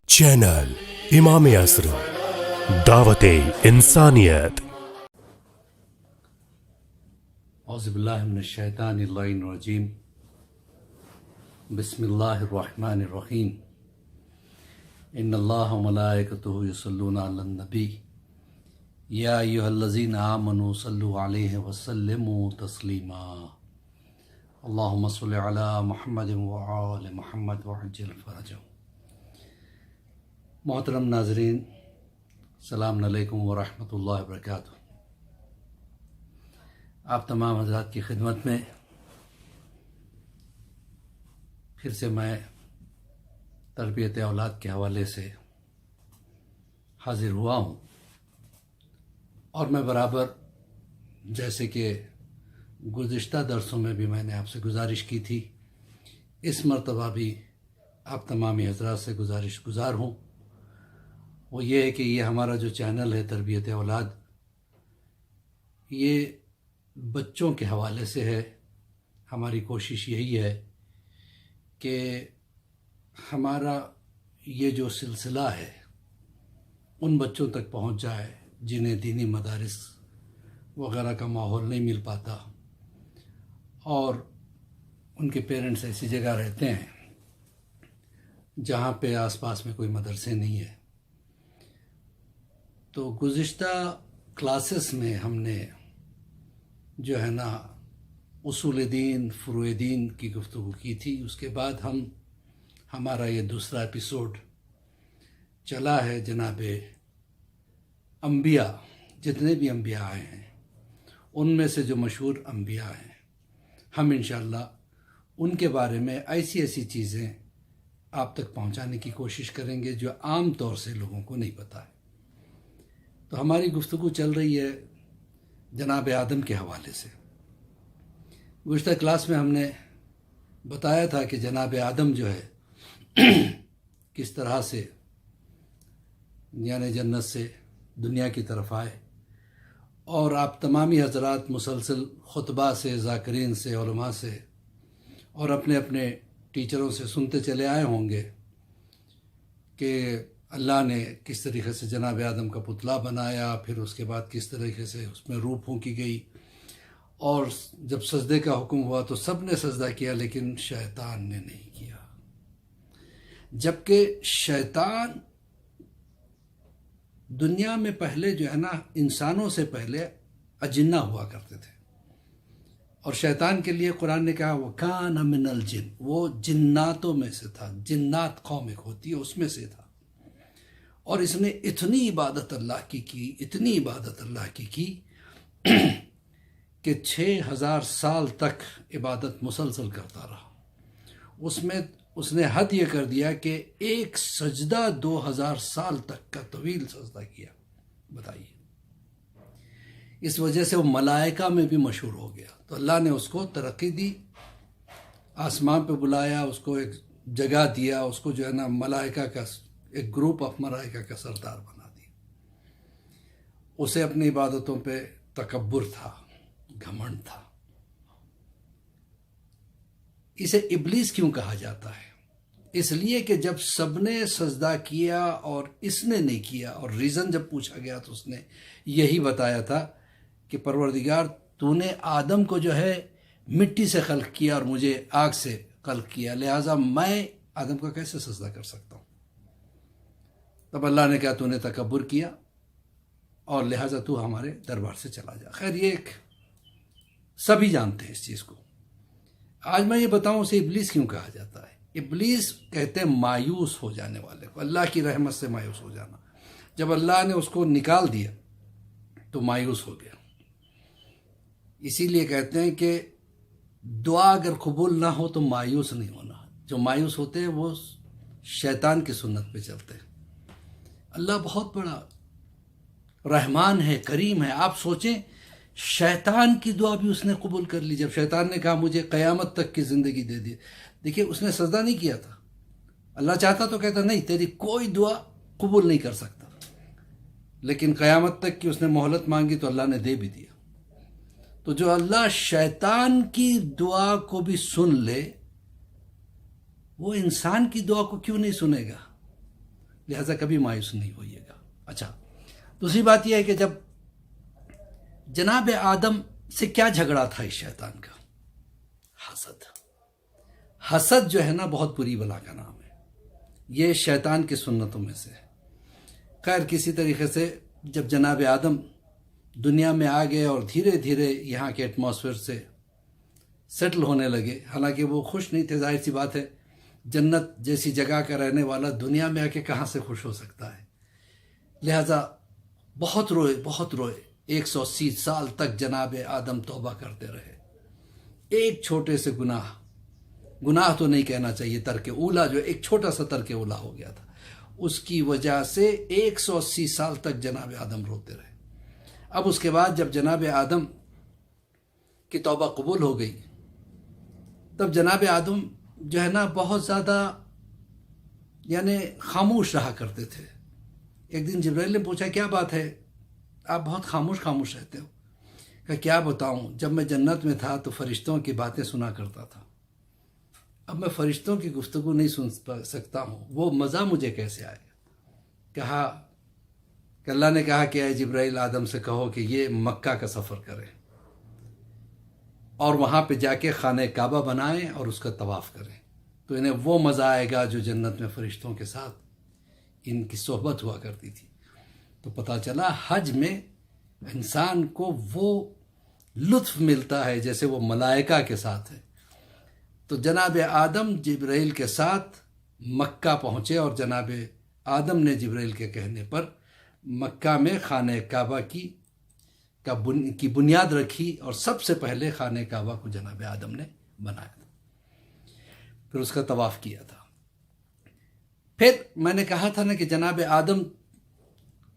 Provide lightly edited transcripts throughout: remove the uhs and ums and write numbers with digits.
Channel امام عصر دعوت انسانیت۔ اعوذ باللہ من الشیطان اللعین الرجیم، بسم اللہ الرحمن الرحیم۔ ان اللہ وملائکتہ یصلون علی النبی یا ایھا الذین آمنوا صلوا علیہ وسلموا تسلیما۔ اللہم صل علی محمد وآل محمد وعجل فرجہ۔ محترم ناظرین، السلام علیکم ورحمۃ اللہ وبرکاتہ۔ آپ تمام حضرات کی خدمت میں پھر سے میں تربیت اولاد کے حوالے سے حاضر ہوا ہوں، اور میں برابر جیسے کہ گزشتہ درسوں میں بھی میں نے آپ سے گزارش کی تھی، اس مرتبہ بھی آپ تمامی حضرات سے گزارش گزار ہوں۔ وہ یہ ہے کہ یہ ہمارا جو چینل ہے تربیت اولاد، یہ بچوں کے حوالے سے ہے۔ ہماری کوشش یہی ہے کہ ہمارا یہ جو سلسلہ ہے ان بچوں تک پہنچ جائے جنہیں دینی مدارس وغیرہ کا ماحول نہیں مل پاتا، اور ان کے پیرنٹس ایسی جگہ رہتے ہیں جہاں پہ آس پاس میں کوئی مدرسے نہیں ہے۔ تو گزشتہ کلاسز میں ہم نے جو ہے نا اصول دین، فروع دین کی گفتگو کی تھی۔ اس کے بعد ہمارا یہ دوسرا ایپیسوڈ چلا ہے جناب انبیاء، جتنے بھی انبیاء آئے ہیں ان میں سے جو مشہور انبیاء ہیں، ہم انشاءاللہ ان کے بارے میں ایسی چیزیں آپ تک پہنچانے کی کوشش کریں گے جو عام طور سے لوگوں کو نہیں پتہ ہے۔ تو ہماری گفتگو چل رہی ہے جناب آدم کے حوالے سے۔ گزشتہ کلاس میں ہم نے بتایا تھا کہ جناب آدم جو ہے کس طرح سے یعنی جنت سے دنیا کی طرف آئے، اور آپ تمامی حضرات مسلسل خطبہ سے، ذاکرین سے، علماء سے اور اپنے اپنے ٹیچروں سے سنتے چلے آئے ہوں گے کہ اللہ نے کس طریقے سے جناب آدم کا پتلا بنایا، پھر اس کے بعد کس طریقے سے اس میں روح پھونکی گئی، اور جب سجدے کا حکم ہوا تو سب نے سجدہ کیا لیکن شیطان نے نہیں کیا، جبکہ شیطان دنیا میں پہلے جو ہے نا انسانوں سے پہلے اجنہ ہوا کرتے تھے، اور شیطان کے لیے قرآن نے کہا وَكَانَ مِنَ الْجِنِّ، وہ جناتوں میں سے تھا، جنات قوم ایک ہوتی ہے اس میں سے تھا، اور اس نے اتنی عبادت اللہ کی اتنی عبادت اللہ کی کہ 6000 سال تک عبادت مسلسل کرتا رہا۔ اس میں اس نے حد یہ کر دیا کہ ایک سجدہ 2000 سال تک کا طویل سجدہ کیا۔ بتائیے، اس وجہ سے وہ ملائکہ میں بھی مشہور ہو گیا۔ تو اللہ نے اس کو ترقی دی، آسمان پہ بلایا، اس کو ایک جگہ دیا، اس کو جو ہے نا ملائکہ کا ایک گروپ آف ملائکہ کا سردار بنا دیا۔ اسے اپنی عبادتوں پہ تکبر تھا، گھمنڈ تھا۔ اسے ابلیس کیوں کہا جاتا ہے؟ اس لیے کہ جب سب نے سجدہ کیا اور اس نے نہیں کیا، اور ریزن جب پوچھا گیا تو اس نے یہی بتایا تھا کہ پروردگار تو نے آدم کو جو ہے مٹی سے خلق کیا اور مجھے آگ سے خلق کیا، لہٰذا میں آدم کا کیسے سجدہ کر سکتا ہوں؟ تب اللہ نے کہا تو نے تکبر کیا اور لہٰذا تو ہمارے دربار سے چلا جا۔ خیر، یہ ایک سبھی جانتے ہیں اس چیز کو۔ آج میں یہ بتاؤں اسے ابلیس کیوں کہا جاتا ہے۔ ابلیس کہتے ہیں مایوس ہو جانے والے کو، اللہ کی رحمت سے مایوس ہو جانا۔ جب اللہ نے اس کو نکال دیا تو مایوس ہو گیا۔ اسی لیے کہتے ہیں کہ دعا اگر قبول نہ ہو تو مایوس نہیں ہونا۔ جو مایوس ہوتے ہیں وہ شیطان کی سنت پہ چلتے ہیں۔ اللہ بہت بڑا رحمان ہے، کریم ہے۔ آپ سوچیں، شیطان کی دعا بھی اس نے قبول کر لی۔ جب شیطان نے کہا مجھے قیامت تک کی زندگی دے دی، دیکھیے اس نے سجدہ نہیں کیا تھا۔ اللہ چاہتا تو کہتا نہیں، تیری کوئی دعا قبول نہیں کر سکتا، لیکن قیامت تک کی اس نے مہلت مانگی تو اللہ نے دے بھی دیا۔ تو جو اللہ شیطان کی دعا کو بھی سن لے وہ انسان کی دعا کو کیوں نہیں سنے گا؟ لہذا کبھی مایوس نہیں ہوئیے گا۔ اچھا، دوسری بات یہ ہے کہ جب جناب آدم سے کیا جھگڑا تھا اس شیطان کا؟ حسد۔ حسد جو ہے نا بہت بری بلا کا نام ہے، یہ شیطان کی سنتوں میں سے ہے۔ خیر، کسی طریقے سے جب جناب آدم دنیا میں آ گئے اور دھیرے دھیرے یہاں کے ایٹماسفیئر سے سیٹل ہونے لگے، حالانکہ وہ خوش نہیں تھے، ظاہر سی بات ہے، جنت جیسی جگہ کا رہنے والا دنیا میں آ کے کہاں سے خوش ہو سکتا ہے؟ لہذا بہت روئے، بہت روئے، 180 سال تک جناب آدم توبہ کرتے رہے۔ ایک چھوٹے سے گناہ تو نہیں کہنا چاہیے، ترک اولا، جو ایک چھوٹا سا ترک اولا ہو گیا تھا، اس کی وجہ سے 180 سال تک جناب آدم روتے رہے۔ اب اس کے بعد جب جناب آدم کی توبہ قبول ہو گئی، تب جناب آدم جو ہے نا بہت زیادہ یعنی خاموش رہا کرتے تھے۔ ایک دن جبرائیل نے پوچھا کیا بات ہے، آپ بہت خاموش رہتے ہو؟ کہ کیا بتاؤں، جب میں جنت میں تھا تو فرشتوں کی باتیں سنا کرتا تھا، اب میں فرشتوں کی گفتگو نہیں سن سکتا ہوں، وہ مزہ مجھے کیسے آئے گا؟ کہا کہ اللہ نے کہا کہ اے جبرائیل آدم سے کہو کہ یہ مکہ کا سفر کریں اور وہاں پہ جا کے خانہ کعبہ بنائیں اور اس کا طواف کریں، تو انہیں وہ مزہ آئے گا جو جنت میں فرشتوں کے ساتھ ان کی صحبت ہوا کرتی تھی۔ تو پتہ چلا حج میں انسان کو وہ لطف ملتا ہے جیسے وہ ملائکہ کے ساتھ ہے۔ تو جناب آدم جبرائیل کے ساتھ مکہ پہنچے اور جناب آدم نے جبرائیل کے کہنے پر مکہ میں خانہ کعبہ کی بنیاد رکھی، اور سب سے پہلے خانہ کعبہ کو جناب آدم نے بنایا تھا، پھر اس کا طواف کیا تھا۔ پھر میں نے کہا تھا نا کہ جناب آدم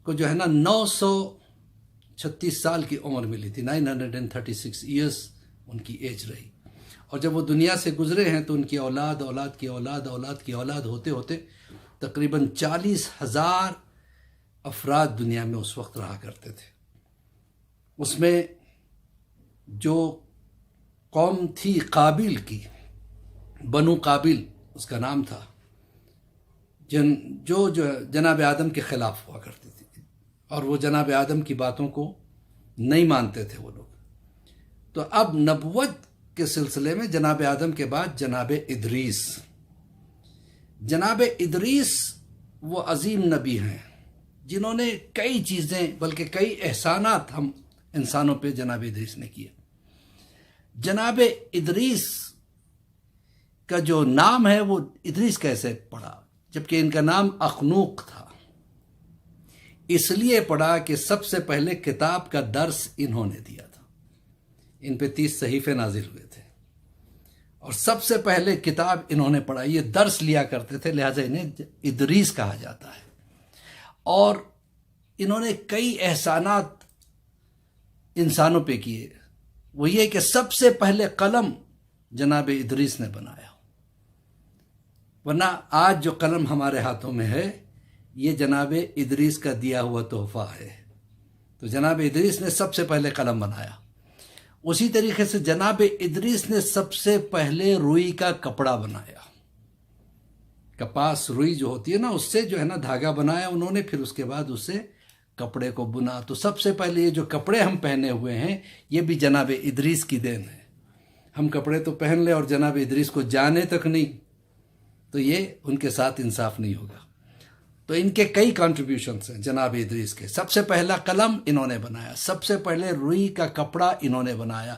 کو جو ہے نا 936 سال کی عمر ملی تھی، 936 ایئرس ان کی ایج رہی، اور جب وہ دنیا سے گزرے ہیں تو ان کی اولاد کی اولاد ہوتے ہوتے تقریباً 40,000 افراد دنیا میں اس وقت رہا کرتے تھے۔ اس میں جو قوم تھی قابیل کی، بنو قابیل اس کا نام تھا، جو جناب آدم کے خلاف ہوا کرتی تھی، اور وہ جناب آدم کی باتوں کو نہیں مانتے تھے وہ لوگ۔ تو اب نبوت کے سلسلے میں جناب آدم کے بعد جناب ادریس وہ عظیم نبی ہیں جنہوں نے کئی چیزیں بلکہ کئی احسانات ہم انسانوں پہ جناب ادریس نے کیے۔ جناب ادریس کا جو نام ہے وہ ادریس کیسے پڑا، جبکہ ان کا نام اخنوق تھا؟ اس لیے پڑا کہ سب سے پہلے کتاب کا درس انہوں نے دیا تھا، ان پہ 30 صحیفے نازل ہوئے تھے، اور سب سے پہلے کتاب انہوں نے پڑھائی، یہ درس لیا کرتے تھے، لہٰذا انہیں ادریس کہا جاتا ہے۔ اور انہوں نے کئی احسانات انسانوں پہ کیے، وہ یہ کہ سب سے پہلے قلم جناب ادریس نے بنایا، ورنہ آج جو قلم ہمارے ہاتھوں میں ہے یہ جناب ادریس کا دیا ہوا تحفہ ہے۔ تو جناب ادریس نے سب سے پہلے قلم بنایا۔ اسی طریقے سے جناب ادریس نے سب سے پہلے روئی کا کپڑا بنایا، کپاس روئی جو ہوتی ہے نا، اس سے جو ہے نا دھاگا بنایا انہوں نے، پھر اس کے بعد اس سے کپڑے کو بنا۔ تو سب سے پہلے یہ جو کپڑے ہم پہنے ہوئے ہیں یہ بھی جناب ادریس کی دین ہے۔ ہم کپڑے تو پہن لیں اور جناب ادریس کو جانے تک نہیں، تو یہ ان کے ساتھ انصاف نہیں ہوگا۔ تو ان کے کئی کنٹریبیوشنز ہیں جناب ادریس کے۔ سب سے پہلا قلم انہوں نے بنایا، سب سے پہلے روئی کا کپڑا انہوں نے بنایا،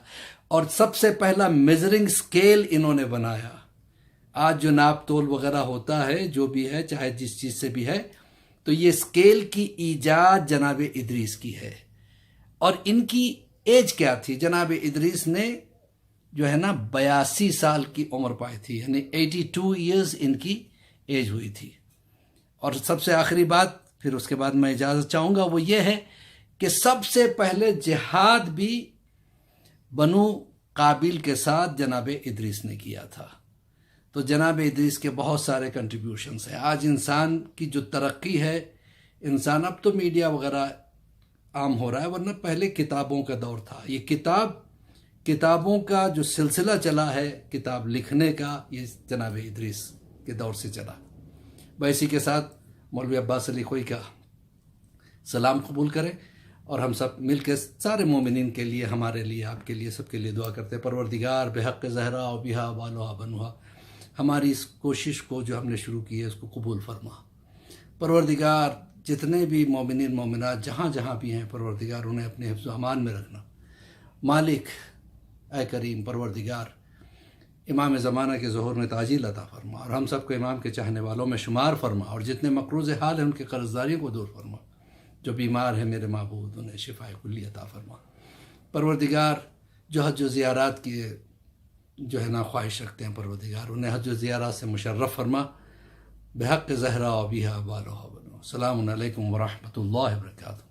اور سب سے پہلا میجرنگ سکیل انہوں نے بنایا۔ آج جو ناپ تول وغیرہ ہوتا ہے، جو بھی ہے، چاہے جس چیز سے بھی ہے، تو یہ سکیل کی ایجاد جناب ادریس کی ہے۔ اور ان کی ایج کیا تھی؟ جناب ادریس نے جو ہے نا 82 سال کی عمر پائی تھی، یعنی 82 ایئرز ان کی ایج ہوئی تھی۔ اور سب سے آخری بات، پھر اس کے بعد میں اجازت چاہوں گا، وہ یہ ہے کہ سب سے پہلے جہاد بھی بنو قابیل کے ساتھ جناب ادریس نے کیا تھا۔ تو جناب ادریس کے بہت سارے کنٹریبیوشنز ہیں۔ آج انسان کی جو ترقی ہے، انسان اب تو میڈیا وغیرہ عام ہو رہا ہے، ورنہ پہلے کتابوں کا دور تھا۔ یہ کتاب کتابوں کا جو سلسلہ چلا ہے کتاب لکھنے کا، یہ جناب ادریس کے دور سے چلا۔ اسی کے ساتھ مولوی عباس علی خوئی کا سلام قبول کریں، اور ہم سب مل کے سارے مومنین کے لیے، ہمارے لیے، آپ کے لیے، سب کے لیے دعا کرتے ہیں۔ پروردگار بحق زہرا و بہا بالوہا بنوہا، ہماری اس کوشش کو جو ہم نے شروع کی ہے اس کو قبول فرما۔ پروردگار جتنے بھی مومنین مومنات جہاں جہاں بھی ہیں، پروردگار انہیں اپنے حفظ و امان میں رکھنا۔ مالک اے کریم پروردگار، امام زمانہ کے ظہور میں تاجیل عطا فرما، اور ہم سب کو امام کے چاہنے والوں میں شمار فرما، اور جتنے مقروض حال ہیں ان کے قرض داریوں کو دور فرما۔ جو بیمار ہیں میرے معبود انہیں شفاء کلی عطا فرما۔ پروردگار جو حج و زیارات کی جو ہے نا خواہش رکھتے ہیں، پروردگار انہیں حج و زیارات سے مشرف فرما۔ بحق زہرا و بہا بالوہا بنو۔ السلام علیکم ورحمۃ اللہ وبرکاتہ۔